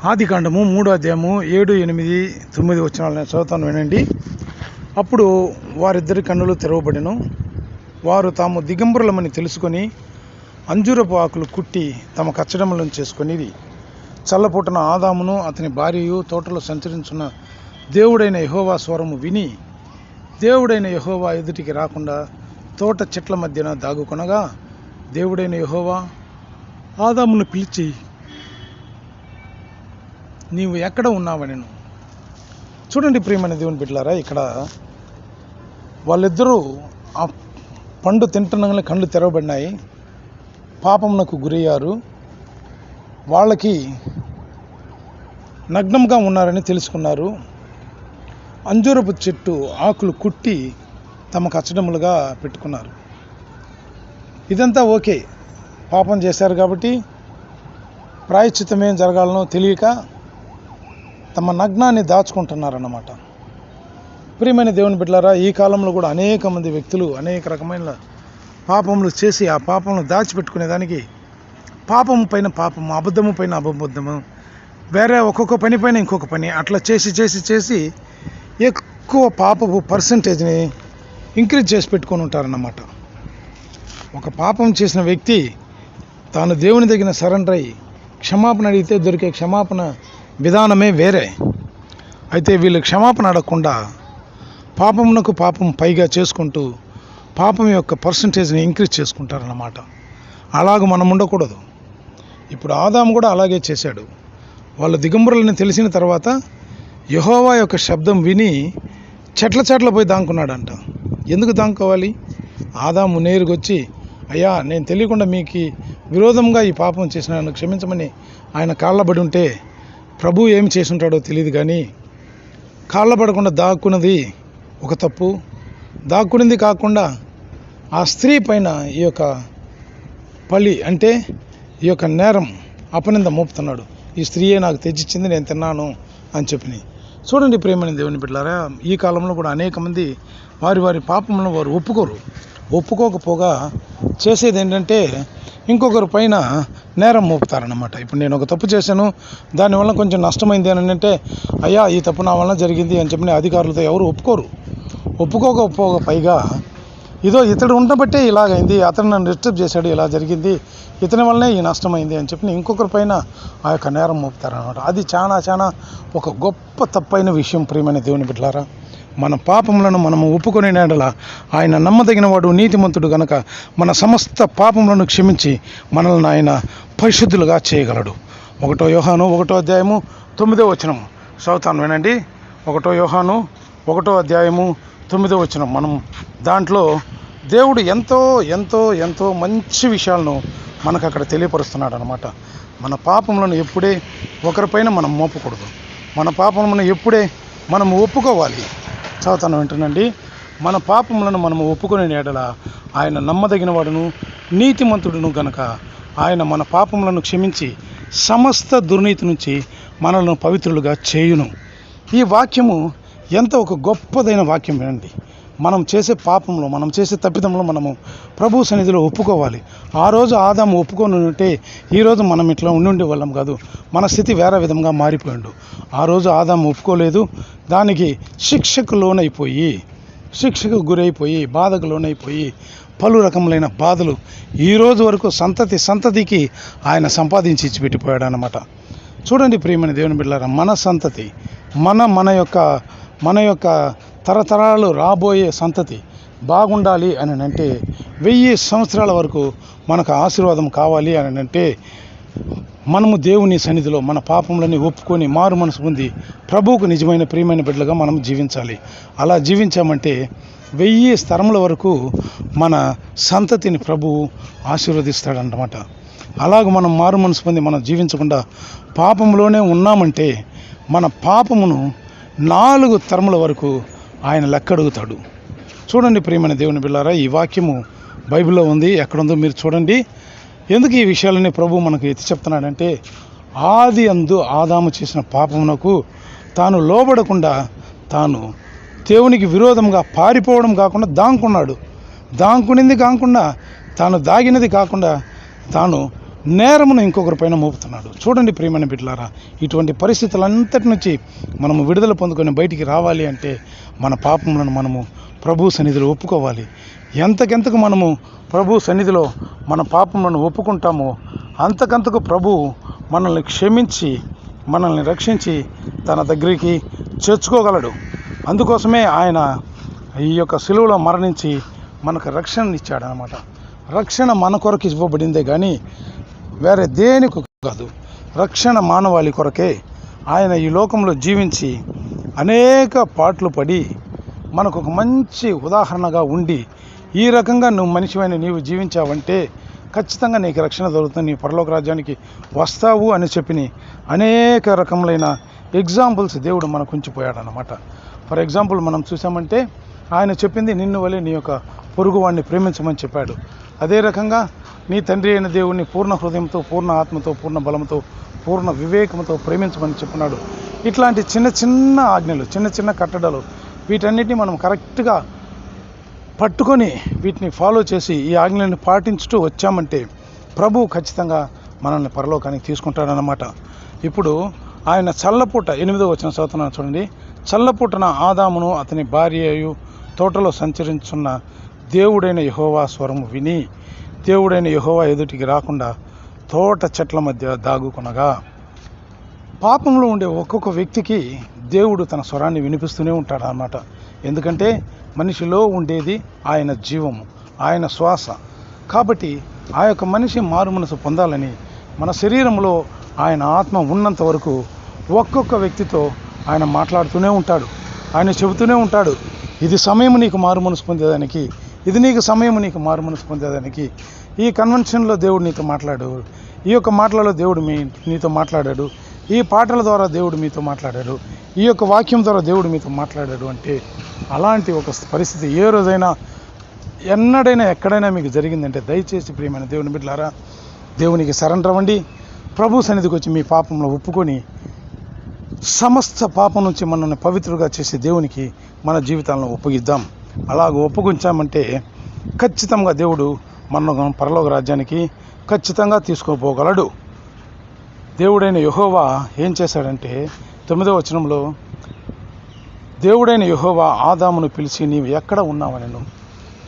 ఆదికాండము 3వ అధ్యాయము 7, 8, 9 వచనాలు నేను చదువుతాను, వినండి. అప్పుడు వారిద్దరి కన్నులు తెరవబడెను. వారు తాము దిగంబరులమని తెలుసుకొని అంజూరపు ఆకులు కుట్టి తమ కచ్చడములను చేసుకొని చల్లపూటన ఆదామును అతని భార్యయు తోటలో సంచరించున్న దేవుడైన యెహోవా స్వరము విని దేవుడైన యెహోవా ఎదుటికి రాకుండా తోట చెట్ల మధ్యన దాగుకొనగా దేవుడైన యెహోవా ఆదామును పిలిచి, నీవు ఎక్కడ ఉన్నావనెను. చూడండి ప్రియమైన దేవుని బిడ్డలారా, ఇక్కడ వాళ్ళిద్దరూ ఆ పండు తింటున్నగానే కళ్ళు తెరవబడినాయి, పాపమునకు గురయ్యారు. వాళ్ళకి నగ్నంగా ఉన్నారని తెలుసుకున్నారు. అంజూరపు చెట్టు ఆకులు కుట్టి తమ కచ్చడములుగా పెట్టుకున్నారు. ఇదంతా ఓకే, పాపం చేశారు కాబట్టి ప్రాయశ్చిత్తం ఏం జరగాలనో తెలియక తమ నగ్నాన్ని దాచుకుంటున్నారన్నమాట. ప్రియమైన దేవుని బిడ్డలారా, ఈ కాలంలో కూడా అనేక మంది వ్యక్తులు అనేక రకమైన పాపములు చేసి ఆ పాపములను దాచిపెట్టుకునేదానికి పాపము పైన పాపము, అబద్ధము పైన అబద్ధము, వేరే ఒక్కొక్క పని పైన ఇంకొక పని, అట్లా చేసి చేసి చేసి ఎక్కువ పాపపు పర్సంటేజ్ని ఇంక్రీజ్ చేసి పెట్టుకొని ఉంటారన్నమాట. ఒక పాపం చేసిన వ్యక్తి తాను దేవుని దగ్గర సరెండర్ అయ్యి క్షమాపణ అడిగితే దొరికే క్షమాపణ విధానమే వేరే. అయితే వీళ్ళు క్షమాపణ అడగకుండా పాపమునకు పాపం పైగా చేసుకుంటూ పాపం యొక్క పర్సంటేజ్ని ఇంక్రీజ్ చేసుకుంటారన్నమాట. అలాగ మనం ఉండకూడదు. ఇప్పుడు ఆదాము కూడా అలాగే చేశాడు. వాళ్ళ దిగంబరులని తెలిసిన తర్వాత యెహోవా యొక్క శబ్దం విని చెట్ల పోయి దాంకున్నాడంట. ఎందుకు దాంకోవాలి? ఆదాము నేరుగా వచ్చి, అయ్యా నేను తెలియకుండా మీకు విరోధంగా ఈ పాపం చేసిన నన్ను క్షమించమని ఆయన కాళ్ళబడి ఉంటే ప్రభు ఏమి చేసి ఉంటాడో తెలియదు, కానీ కాళ్ళబడకుండా దాక్కున్నది ఒక తప్పు. దాక్కునింది కాకుండా ఆ స్త్రీ పైన ఈ యొక్క పలి అంటే ఈ యొక్క నేరం అపనింద మోపుతున్నాడు. ఈ స్త్రీయే నాకు తెచ్చిచ్చింది, నేను తిన్నాను అని చెప్పి. చూడండి ప్రియమైన దేవుని బిడ్డలారా, ఈ కాలంలో కూడా అనేక మంది వారి పాపములను వారు ఒప్పుకోకపోగా చేసేది ఏంటంటే ఇంకొకరి పైన నేరం మోపుతారన్నమాట. ఇప్పుడు నేను ఒక తప్పు చేశాను, దానివల్ల కొంచెం నష్టమైంది అని అంటే, అయ్యా ఈ తప్పు నా వలన జరిగింది అని చెప్పిన అధికారులతో ఎవరు ఒప్పుకోకపోగా పైగా ఇదో ఇతడు ఉండబట్టే ఇలాగైంది, అతను నన్ను డిస్టర్బ్ చేశాడు, ఇలా జరిగింది, ఇతని వల్లనే ఈ నష్టమైంది అని చెప్పి ఇంకొకరి పైన ఆ యొక్క నేరం మోపుతారనమాట. అది చాలా ఒక గొప్ప తప్పైన విషయం. ప్రియమైన దేవుని బిడ్డలారా, మన పాపములను మనము ఒప్పుకునే నాడల ఆయన నమ్మదగిన వాడు, నీతిమంతుడు గనక మన సమస్త పాపములను క్షమించి మనల్ని ఆయన పరిశుద్ధులుగా చేయగలడు. 1 యోహాను 1వ అధ్యాయము 9వ వచనం చదువుతాను, వినండి. 1 యోహాను 1వ అధ్యాయము 9వ వచనం. మనం దాంట్లో దేవుడు ఎంతో మంచి విషయాలను మనకు అక్కడ తెలియపరుస్తున్నాడు అనమాట. మన పాపములను ఎప్పుడే ఒకరిపైన మనం మోపకూడదు. మన పాపములను ఎప్పుడే మనం ఒప్పుకోవాలి. చదువుతాను, వింటునండి. మన పాపములను మనము ఒప్పుకునే ఎడల ఆయన నమ్మదగిన వాడును, నీతిమంతుడును గనక ఆయన మన పాపములను క్షమించి సమస్త దుర్నీతి నుంచి మనల్ని పవిత్రులుగా చేయును. ఈ వాక్యము ఎంత ఒక గొప్పదైన వాక్యం. వినండి. మనం చేసే పాపంలో, మనం చేసే తప్పిదంలో మనము ప్రభు సన్నిధిలో ఒప్పుకోవాలి. ఆ రోజు ఆదాము ఒప్పుకొని ఉంటే ఈరోజు మనం ఇట్లా ఉండి వాళ్ళం కాదు, మన స్థితి వేరే విధంగా మారిపోయిండు. ఆ రోజు ఆదాము ఒప్పుకోలేదు, దానికి శిక్షకు గురైపోయి బాధకు లోనైపోయి పలు రకములైన బాధలు ఈరోజు వరకు సంతతికి ఆయన సంపాదించి ఇచ్చిపెట్టిపోయాడు అన్నమాట. చూడండి ప్రియమైన దేవుని బిడ్డలారా, మన సంతతి మన యొక్క తరతరాలు రాబోయే సంతతి బాగుండాలి అని అంటే 1000 సంవత్సరాల వరకు మనకు ఆశీర్వాదం కావాలి అని అంటే మనము దేవుని సన్నిధిలో మన పాపములని ఒప్పుకొని మారు మనసు పొంది ప్రభువుకు నిజమైన ప్రియమైన బిడ్డలుగా మనం జీవించాలి. అలా జీవించామంటే 1000 తరముల వరకు మన సంతతిని ప్రభువు ఆశీర్వదిస్తాడన్నమాట. అలాగ మనం మారు మనసు పొంది మనం జీవించకుండా పాపంలోనే ఉన్నామంటే మన పాపమును 4 తరముల వరకు ఆయన లెక్క అడుగుతాడు. చూడండి ప్రియమైన దేవుని బిడ్డలారా, ఈ వాక్యము బైబిల్లో ఉంది, ఎక్కడుందో మీరు చూడండి. ఎందుకు ఈ విషయాలని ప్రభు మనకు ఎత్తి చెప్తున్నాడంటే, ఆది అందు ఆదాము చేసిన పాపమునకు తాను లోబడకుండా తాను దేవునికి విరోధంగా పారిపోవడం కాకుండా దాంకునింది కాకుండా తాను దాగినది కాకుండా తాను నేరమును ఇంకొకరి పైన మోపుతున్నాడు. చూడండి ప్రియమైన బిడ్డలారా, ఇటువంటి పరిస్థితులంతటి నుంచి మనము విడుదల పొందుకొని బయటికి రావాలి అంటే మన పాపములను మనము ప్రభు సన్నిధిలో ఒప్పుకోవాలి. ఎంతకెంతకు మనము ప్రభు సన్నిధిలో మన పాపములను ఒప్పుకుంటామో అంతకంతకు ప్రభు మనల్ని క్షమించి మనల్ని రక్షించి తన దగ్గరికి చేర్చుకోగలడు. అందుకోసమే ఆయన ఈ యొక్క సిలువలో మరణించి మనకు రక్షణ ఇచ్చాడు అన్నమాట. రక్షణ మన కొరకు ఇవ్వబడిందే కానీ వేరే దేనికి కాదు. రక్షణ మానవాళి కొరకే. ఆయన ఈ లోకంలో జీవించి అనేక పాటలు పడి మనకు ఒక మంచి ఉదాహరణగా ఉండి ఈ రకంగా నువ్వు మనిషివైన నీవు జీవించావంటే ఖచ్చితంగా నీకు రక్షణ దొరుకుతుంది, నీ పరలోక రాజ్యానికి వస్తావు అని చెప్పి అనేక రకములైన ఎగ్జాంపుల్స్ దేవుడు మనకు ఉంచిపోయాడనమాట. ఫర్ ఎగ్జాంపుల్ మనం చూసామంటే ఆయన చెప్పింది నిన్ను వలె నీ యొక్క పొరుగువాడిని ప్రేమించమని చెప్పాడు. అదే రకంగా నీ తండ్రి అయిన దేవుణ్ణి పూర్ణ హృదయంతో, పూర్ణ ఆత్మతో, పూర్ణ బలంతో, పూర్ణ వివేకంతో ప్రేమించమని చెప్పినాడు. ఇట్లాంటి చిన్న చిన్న ఆజ్ఞలు, చిన్న చిన్న కట్టడలు, వీటన్నిటిని మనం కరెక్ట్గా పట్టుకొని వీటిని ఫాలో చేసి ఈ ఆజ్ఞలను పాటించుతూ వచ్చామంటే ప్రభువు ఖచ్చితంగా మనల్ని పరలోకానికి తీసుకుంటాడనమాట. ఇప్పుడు ఆయన చల్లపూట 8వ వచనం చదువుతున్నాను చూడండి. చల్లపూటన ఆదామును అతని భార్యయు తోటలో సంచరించున్న దేవుడైన యెహోవా స్వరము విని దేవుడైన యెహోవా ఎదుటికి రాకుండా తోట చెట్ల మధ్య దాగుకొనగా. పాపంలో ఉండే ఒక్కొక్క వ్యక్తికి దేవుడు తన స్వరాన్ని వినిపిస్తూనే ఉంటాడు అన్నమాట. ఎందుకంటే మనిషిలో ఉండేది ఆయన జీవము, ఆయన శ్వాస. కాబట్టి ఆ యొక్క మనిషి మారు మనసు పొందాలని మన శరీరంలో ఆయన ఆత్మ ఉన్నంత వరకు ఒక్కొక్క వ్యక్తితో ఆయన మాట్లాడుతూనే ఉంటాడు. ఆయన చెబుతూనే ఉంటాడు, ఇది సమయం నీకు మారు మనసు పొందేదానికి, ఇది నీకు సమయం నీకు మారు మనసు పొందేదానికి. ఈ కన్వెన్షన్లో దేవుడు నీతో మాట్లాడు, ఈ యొక్క మాటలలో దేవుడు నీతో మాట్లాడాడు, ఈ పాటల ద్వారా దేవుడు మీతో మాట్లాడాడు, ఈ యొక్క వాక్యం ద్వారా దేవుడు మీతో మాట్లాడాడు అంటే అలాంటి ఒక పరిస్థితి ఏ రోజైనా ఎన్నడైనా ఎక్కడైనా మీకు జరిగిందంటే దయచేసి ప్రియమైన దేవుని బిడ్డలారా దేవునికి సరెండర్ అవ్వండి. ప్రభు సన్నిధికి వచ్చి మీ పాపంలో ఒప్పుకొని సమస్త పాపం నుంచి మనల్ని పవిత్రుగా చేసే దేవునికి మన జీవితాలను ఒప్పగిద్దాం. అలాగ ఒప్పుకుంచామంటే ఖచ్చితంగా దేవుడు మన పరలోక రాజ్యానికి ఖచ్చితంగా తీసుకుపోగలడు. దేవుడైన యెహోవా ఏం చేశాడంటే 9వ వచనంలో దేవుడైన యెహోవా ఆదామును పిలిచి నీవు ఎక్కడ ఉన్నావని.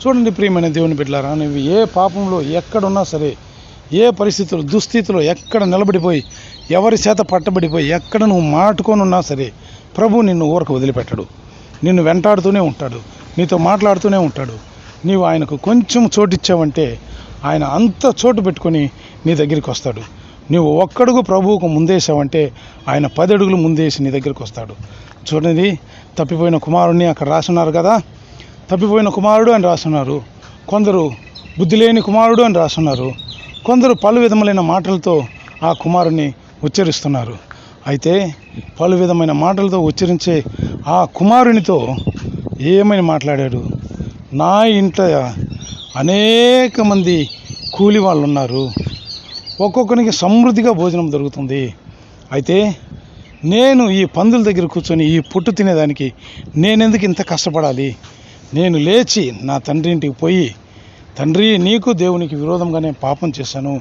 చూడండి ప్రియమైన దేవుని బిడ్డలారా, నువ్వు ఏ పాపంలో ఎక్కడున్నా సరే, ఏ పరిస్థితులు దుస్థితిలో ఎక్కడ నిలబడిపోయి ఎవరి చేత పట్టబడిపోయి ఎక్కడ నువ్వు మాటుకొని ఉన్నా సరే ప్రభు నిన్ను ఊరకు వదిలిపెట్టడు. నిన్ను వెంటాడుతూనే ఉంటాడు, నీతో మాట్లాడుతూనే ఉంటాడు. నీవు ఆయనకు కొంచెం చోటిచ్చావంటే ఆయన అంత చోటు పెట్టుకొని నీ దగ్గరికి వస్తాడు. నువ్వు ఒక్కడుగు ప్రభువుకు ముందేసావంటే ఆయన 10 అడుగులు ముందేసి నీ దగ్గరికి వస్తాడు. చూడండి, తప్పిపోయిన కుమారుడిని అక్కడ రాస్తున్నారు కదా, తప్పిపోయిన కుమారుడు అని రాస్తున్నారు. కొందరు బుద్ధి లేని కుమారుడు అని రాస్తున్నారు. కొందరు పలు విధములైన మాటలతో ఆ కుమారుని ఉచ్చరిస్తున్నారు. అయితే పలు విధమైన మాటలతో ఉచ్చరించే ఆ కుమారునితో ఏమని మాట్లాడాడు? నా ఇంట్లో అనేక మంది కూలి వాళ్ళు ఉన్నారు, ఒక్కొక్కరికి సమృద్ధిగా భోజనం దొరుకుతుంది. అయితే నేను ఈ పందుల దగ్గర కూర్చొని ఈ పొట్టు తినేదానికి నేనెందుకు ఇంత కష్టపడాలి? నేను లేచి నా తండ్రి ఇంటికి పోయి, తండ్రి నీకు దేవునికి విరోధంగానే పాపం చేశాను,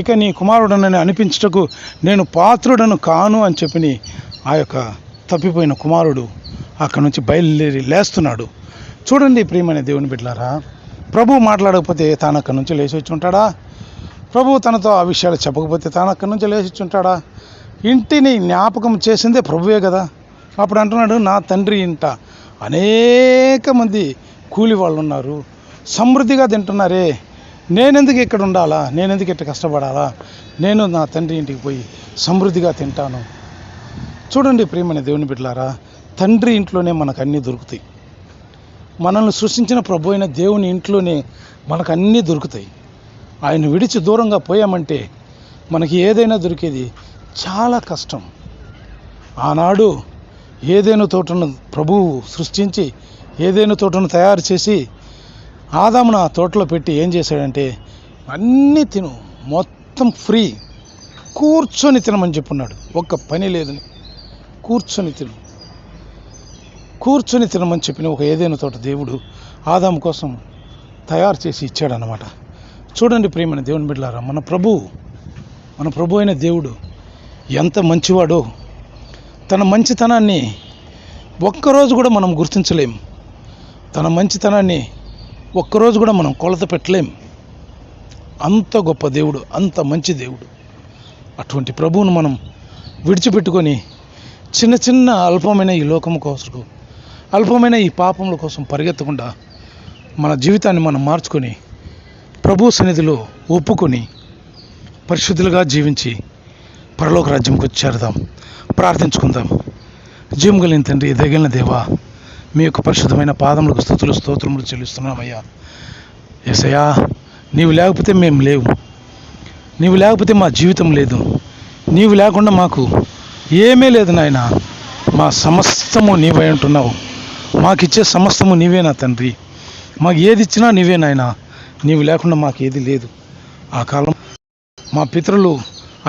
ఇక నీ కుమారుడనని అనిపించుటకు నేను పాత్రుడను కాను అని చెప్పి ఆ యొక్క తప్పిపోయిన కుమారుడు అక్కడి నుంచి బయలుదేరి లేస్తున్నాడు. చూడండి ప్రియమైన దేవుని బిడ్డలారా, ప్రభు మాట్లాడకపోతే తాను అక్కడి నుంచి లేచి వచ్చి ఉంటాడా? ప్రభు తనతో ఆ విషయాలు చెప్పకపోతే తాను అక్కడి నుంచి లేచి వచ్చి ఉంటాడా? ఇంటిని జ్ఞాపకం చేసిందే ప్రభువే కదా. అప్పుడు అంటున్నాడు, నా తండ్రి ఇంట అనేక మంది కూలి వాళ్ళు ఉన్నారు, సమృద్ధిగా తింటున్నారే, నేనెందుకు ఇక్కడ ఉండాలా? నేనెందుకు ఇక్కడ కష్టపడాలా? నేను నా తండ్రి ఇంటికి పోయి సమృద్ధిగా తింటాను. చూడండి ప్రియమైన దేవుని బిడ్డలారా, తండ్రి ఇంట్లోనే మనకు అన్నీ దొరుకుతాయి. మనల్ని సృష్టించిన ప్రభు అయిన దేవుని ఇంట్లోనే మనకు అన్నీ దొరుకుతాయి. ఆయన విడిచి దూరంగా పోయామంటే మనకి ఏదైనా దొరికేది చాలా కష్టం. ఆనాడు ఏదైనా తోటను ప్రభువు సృష్టించి ఏదైనా తోటను తయారు చేసి ఆదామును ఆ తోటలో పెట్టి ఏం చేశాడంటే అన్నీ తిను, మొత్తం ఫ్రీ, కూర్చొని తినమని చెప్పున్నాడు. ఒక్క పని లేదని కూర్చొని తినమని చెప్పిన ఒక ఏదైనా తోట దేవుడు ఆదాము కోసం తయారు చేసి ఇచ్చాడనమాట. చూడండి ప్రియమైన దేవుని బిడ్డలారా, మన ప్రభు మన ప్రభు అయిన దేవుడు ఎంత మంచివాడో, తన మంచితనాన్ని ఒక్కరోజు కూడా మనం గుర్తించలేం. తన మంచితనాన్ని ఒక్కరోజు కూడా మనం కొలత పెట్టలేం. అంత గొప్ప దేవుడు, అంత మంచి దేవుడు. అటువంటి ప్రభువును మనం విడిచిపెట్టుకొని చిన్న చిన్న అల్పమైన ఈ లోకము కోసం, అల్పమైన ఈ పాపముల కోసం పరిగెత్తకుండా మన జీవితాన్ని మనం మార్చుకొని ప్రభు సన్నిధిలో ఒప్పుకొని పరిశుద్ధులుగా జీవించి పరలోక రాజ్యంకి చేరదాం. ప్రార్థించుకుందాం. జీవం కలిగిన తండ్రి, దగిలిన దేవా, మీ యొక్క పరిశుద్ధమైన పాదములకు స్తుతులు స్తోత్రములు చెల్లిస్తున్నామయ్యా. యేసయ్యా, నీవు లేకపోతే మేము లేవు. నీవు లేకపోతే మా జీవితం లేదు. నీవు లేకుండా మాకు ఏమీ లేదు నాయన. మా సమస్తము నీవై ఉంటున్నావు. మాకిచ్చే సమస్తము నీవే నా తండ్రి. మాకు ఏది ఇచ్చినా నీవే నాయన. నీవు లేకుండా మాకు ఏది లేదు. ఆ కాలం మా పితరులు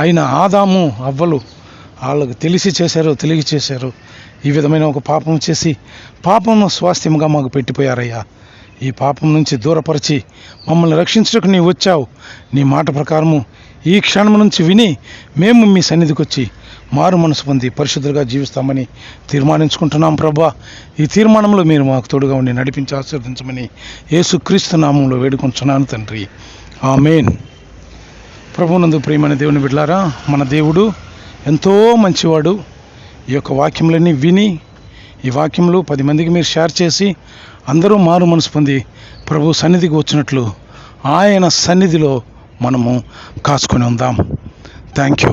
అయిన ఆదాము అవ్వలు వాళ్ళకు తెలిసి చేశారో తెలియ చేశారో ఈ విధమైన ఒక పాపం చేసి పాపము స్వాస్థ్యముగా మాకు పెట్టిపోయారయ్యా. ఈ పాపం నుంచి దూరపరిచి మమ్మల్ని రక్షించడానికి నీవు వచ్చావు. నీ మాట ప్రకారము ఈ క్షణం నుంచి విని మేము మీ సన్నిధికి వచ్చి మారు మనసు పొంది పరిశుద్ధులుగా జీవిస్తామని తీర్మానించుకుంటున్నాం ప్రభా. ఈ తీర్మానంలో మీరు మాకు తోడుగా ఉండి నడిపించి ఆశీర్వదించమని యేసుక్రీస్తు నామంలో వేడుకొంచున్నాను తండ్రి. ఆమేన్. ప్రభువునందు ప్రియమైన దేవుని బిడ్డలారా, మన దేవుడు ఎంతో మంచివాడు. ఈ యొక్క వాక్యములన్నీ విని ఈ వాక్యములు 10 మందికి మీరు షేర్ చేసి అందరూ మారు మనసు పొంది ప్రభు సన్నిధికి వచ్చినట్లు ఆయన సన్నిధిలో మనము కాచుకొని ఉందాం. Thank you.